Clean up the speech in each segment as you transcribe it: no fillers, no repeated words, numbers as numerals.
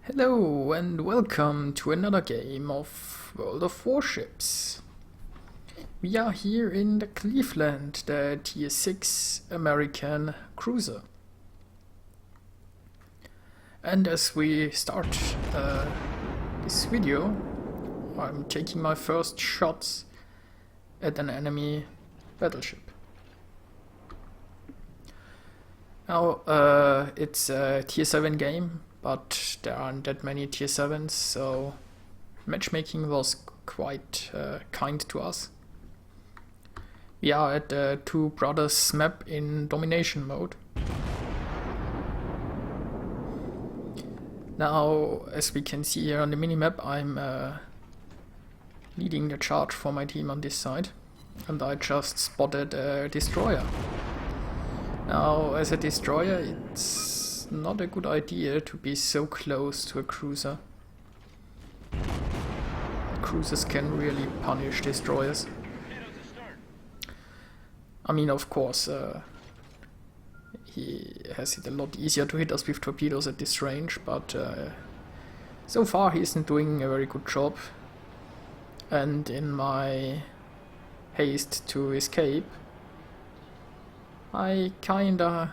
Hello and welcome to another game of World of Warships. We are here in the Cleveland, the Tier 6 American cruiser. And as we start this video, I'm taking my first shots at an enemy battleship. Now, it's a Tier 7 game, but there aren't that many Tier 7s, so matchmaking was quite kind to us. We are at the Two Brothers map in domination mode. Now, as we can see here on the minimap, I'm leading the charge for my team on this side, and I just spotted a destroyer. Now, as a destroyer, it's not a good idea to be so close to a cruiser. Cruisers can really punish destroyers. I mean, of course, he has it a lot easier to hit us with torpedoes at this range, but so far he isn't doing a very good job. And in my haste to escape, I kinda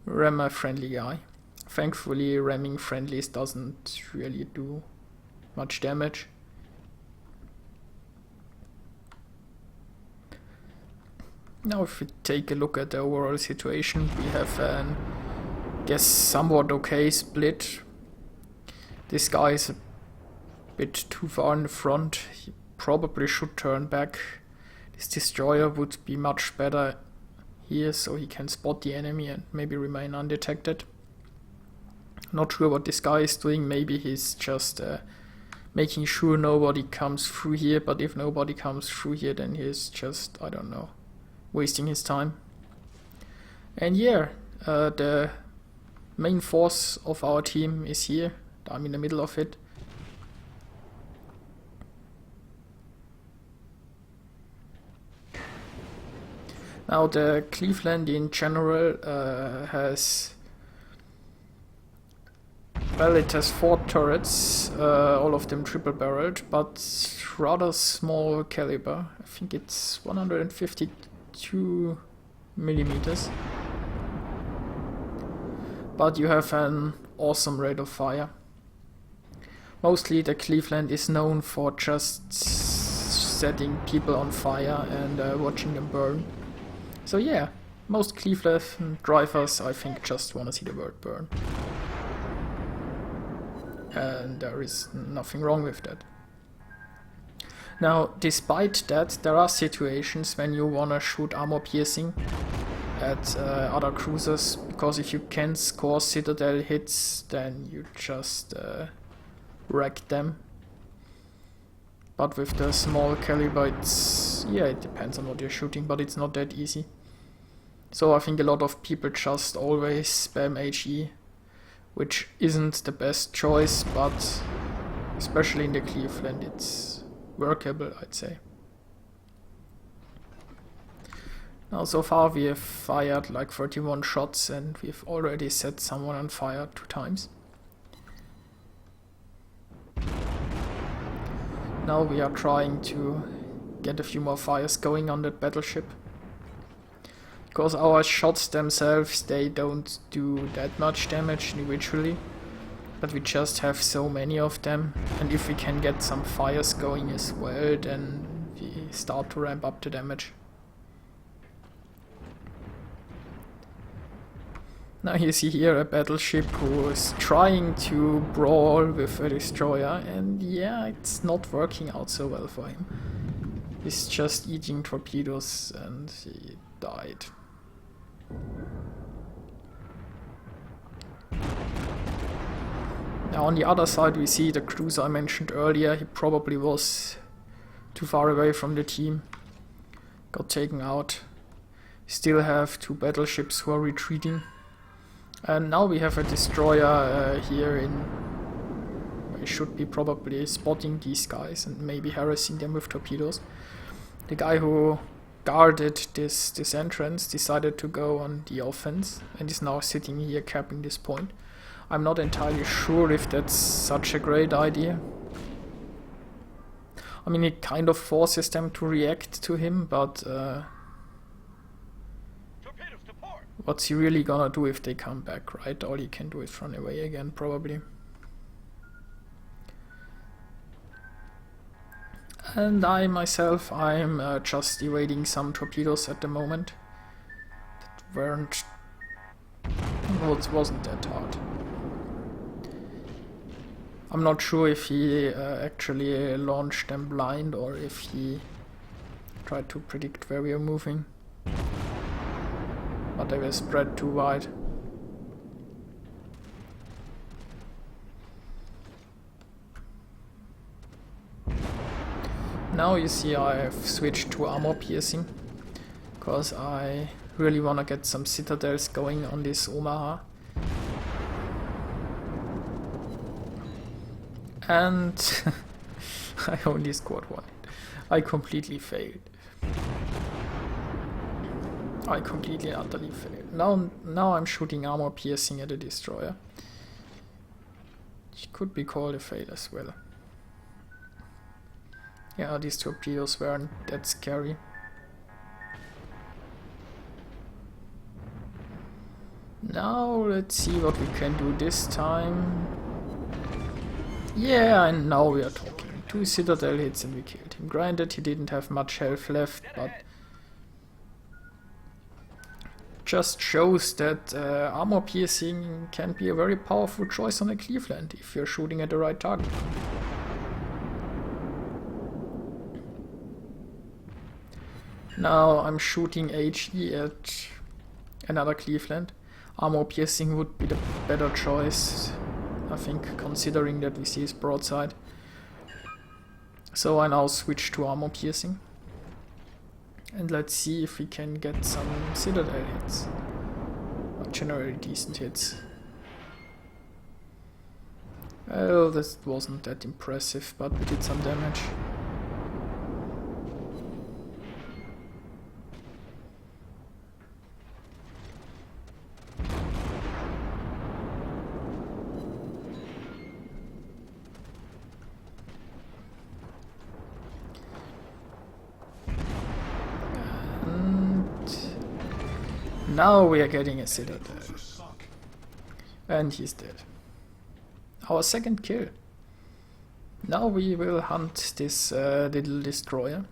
ram a friendly guy. Thankfully, ramming friendlies doesn't really do much damage. Now if we take a look at the overall situation, we have an, guess, somewhat okay split. This guy is a bit too far in the front. He probably should turn back. This destroyer would be much better here, so he can spot the enemy and maybe remain undetected. Not sure what this guy is doing. Maybe he's just making sure nobody comes through here, but if nobody comes through here, then he's just, I don't know, wasting his time. And yeah, the main force of our team is here. I'm in the middle of it. Now the Cleveland in general has, well, it has 4 turrets, all of them triple barreled, but rather small caliber. I think it's 152 millimeters. But you have an awesome rate of fire. Mostly the Cleveland is known for just setting people on fire and watching them burn. So yeah, most Cleveland drivers, I think, just want to see the world burn. And there is nothing wrong with that. Now, despite that, there are situations when you want to shoot armor piercing at other cruisers, because if you can score citadel hits, then you just wreck them. But with the small caliber, it's, yeah, it depends on what you're shooting, but it's not that easy. So I think a lot of people just always spam HE, which isn't the best choice, but especially in the Cleveland, it's workable, I'd say. Now, so far we have fired like 31 shots and we've already set someone on fire 2 times. Now we are trying to get a few more fires going on that battleship. Because our shots themselves, they don't do that much damage individually, but we just have so many of them, and if we can get some fires going as well, then we start to ramp up the damage. Now you see here a battleship who is trying to brawl with a destroyer, and yeah, it's not working out so well for him. He's just eating torpedoes and he died. Now on the other side we see the cruiser I mentioned earlier. He probably was too far away from the team, got taken out. Still have 2 battleships who are retreating. And now we have a destroyer here in... I should be probably spotting these guys and maybe harassing them with torpedoes. The guy who guarded this entrance decided to go on the offense and is now sitting here capping this point. I'm not entirely sure if that's such a great idea. I mean, it kind of forces them to react to him, but what's he really gonna do if they come back, right? All he can do is run away again, probably. And I myself, I'm just evading some torpedoes at the moment. That weren't... well, it wasn't that hard. I'm not sure if he actually launched them blind or if he tried to predict where we are moving. But they were spread too wide. Now you see I've switched to armor piercing, because I really want to get some citadels going on this Omaha. And I only scored one. I completely failed. I completely utterly failed. Now I'm shooting armor piercing at a destroyer. It could be called a fail as well. Yeah, these torpedoes weren't that scary. Now let's see what we can do this time. Yeah, and now we are talking. 2 citadel hits and we killed him. Granted, he didn't have much health left, but just shows that armor piercing can be a very powerful choice on a Cleveland if you're shooting at the right target. Now I'm shooting HE at another Cleveland. Armor piercing would be the better choice, I think, considering that we see his broadside. So I now switch to armor piercing. And let's see if we can get some citadel hits. Or generally decent hits. Well, this wasn't that impressive, but we did some damage. Now we are getting a citadel. And he's dead. Our second kill. Now we will hunt this little destroyer.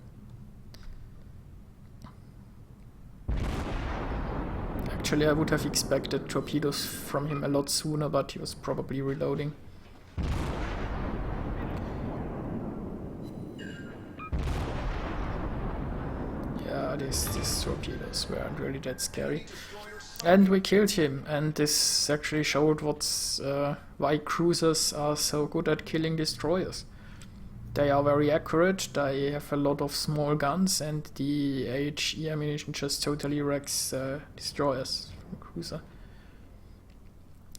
Actually, I would have expected torpedoes from him a lot sooner, but he was probably reloading. These torpedoes weren't really that scary. And we killed him, and this actually showed why cruisers are so good at killing destroyers. They are very accurate, they have a lot of small guns, and the HE ammunition just totally wrecks destroyers from a cruiser.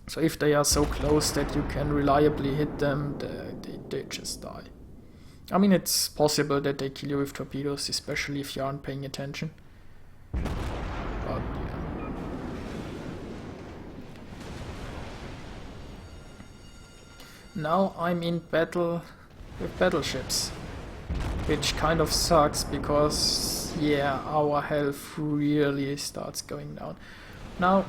So if they are so close that you can reliably hit them, they just die. I mean, it's possible that they kill you with torpedoes, especially if you aren't paying attention. But yeah. Now I'm in battle with battleships, which kind of sucks because, yeah, our health really starts going down. Now,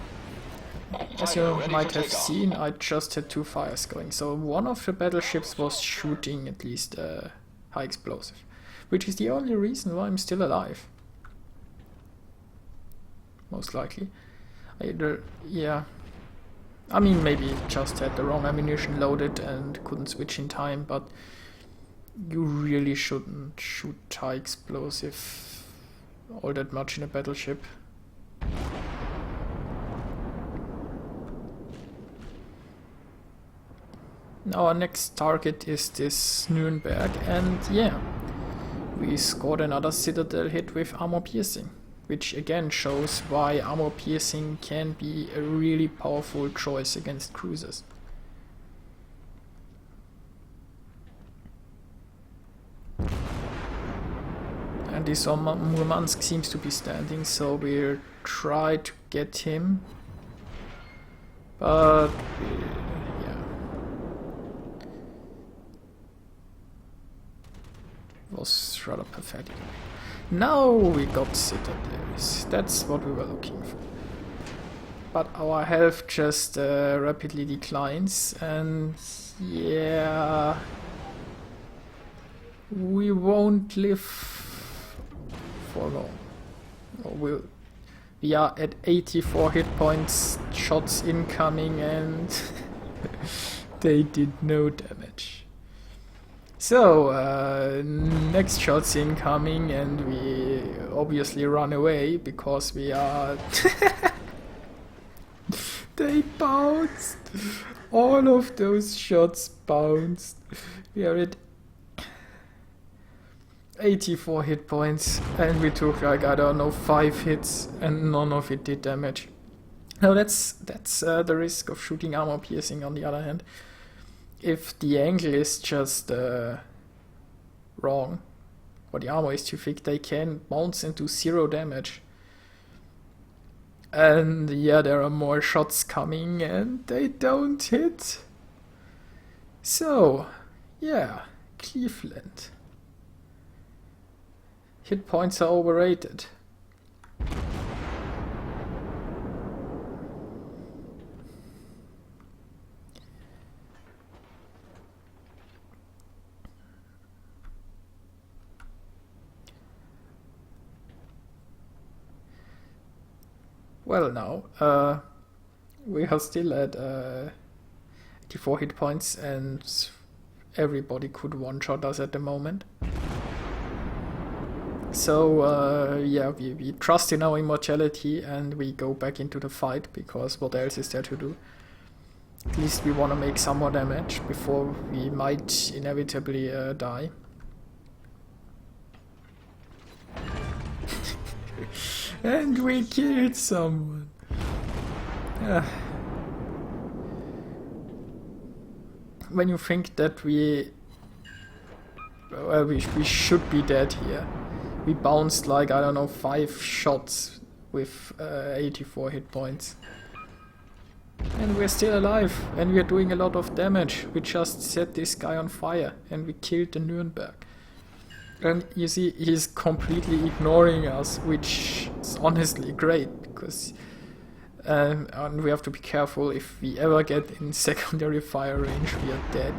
as you might have seen, I just had 2 fires going, so one of the battleships was shooting at least high explosive, which is the only reason why I'm still alive. Most likely. Yeah. I mean, maybe just had the wrong ammunition loaded and couldn't switch in time, but you really shouldn't shoot high explosive all that much in a battleship. Now our next target is this Nuremberg, and yeah, we scored another citadel hit with armor piercing, which again shows why armor piercing can be a really powerful choice against cruisers. And this Murmansk seems to be standing, so we'll try to get him, but was rather pathetic. Now we got citadels. That's what we were looking for. But our health just rapidly declines, and yeah, we won't live for long. We are at 84 hit points, shots incoming, and they did no damage. So, next shots incoming, and we obviously run away because we are... They bounced! All of those shots bounced. We are at 84 hit points, and we took like, I don't know, 5 hits, and none of it did damage. Now that's the risk of shooting armor piercing. On the other hand, if the angle is just wrong, or the armor is too thick, they can bounce into 0 damage. And yeah, there are more shots coming, and they don't hit. So, yeah, Cleveland. Hit points are overrated. Well, now, we are still at 84 hit points, and everybody could one-shot us at the moment. So, yeah, we trust in our immortality and we go back into the fight, because what else is there to do? At least we want to make some more damage before we might inevitably die. And we killed someone. When you think that we should be dead here. We bounced like, I don't know, 5 shots with 84 hit points. And we're still alive, and we're doing a lot of damage. We just set this guy on fire, and we killed the Nuremberg. And you see, he's completely ignoring us, which is honestly great, because and we have to be careful. If we ever get in secondary fire range, we are dead.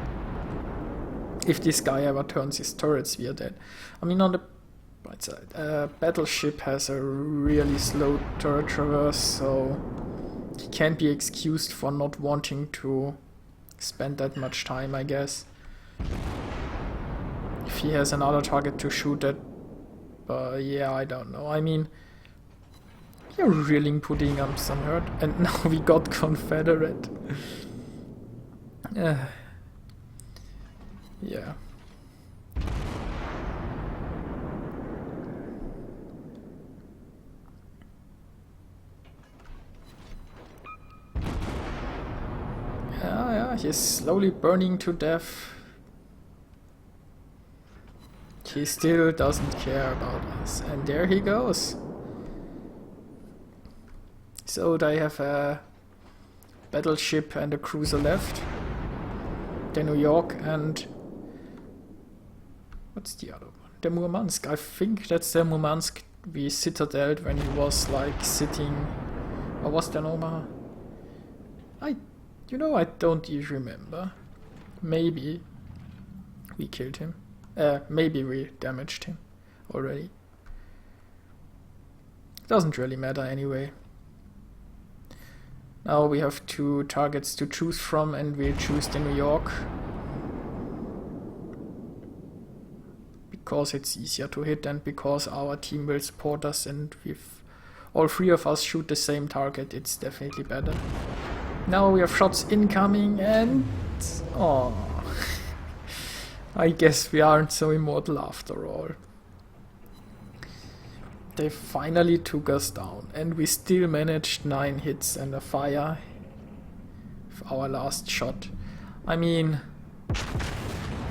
If this guy ever turns his turrets, we are dead. I mean, on the right side, Battleship has a really slow turret traverse, so he can't be excused for not wanting to spend that much time, I guess. If he has another target to shoot at, yeah, I don't know. I mean, you're really putting up some hurt, and now we got Confederate. Yeah. Yeah, he's slowly burning to death. He still doesn't care about us, and there he goes. So they have a battleship and a cruiser left. The New York and... what's the other one? The Murmansk. I think that's the Murmansk we citadeled when he was like sitting... or was there Omaha? You know, I don't even remember. Maybe we killed him. Maybe we damaged him already. Doesn't really matter anyway. Now we have 2 targets to choose from, and we'll choose the New York. Because it's easier to hit, and because our team will support us, and if all 3 of us shoot the same target, it's definitely better. Now we have shots incoming, and... oh, I guess we aren't so immortal after all. They finally took us down, and we still managed 9 hits and a fire with our last shot. I mean,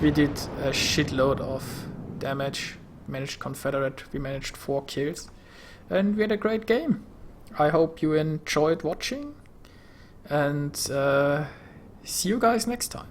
we did a shitload of damage, managed Confederate, we managed 4 kills, and we had a great game. I hope you enjoyed watching, and see you guys next time.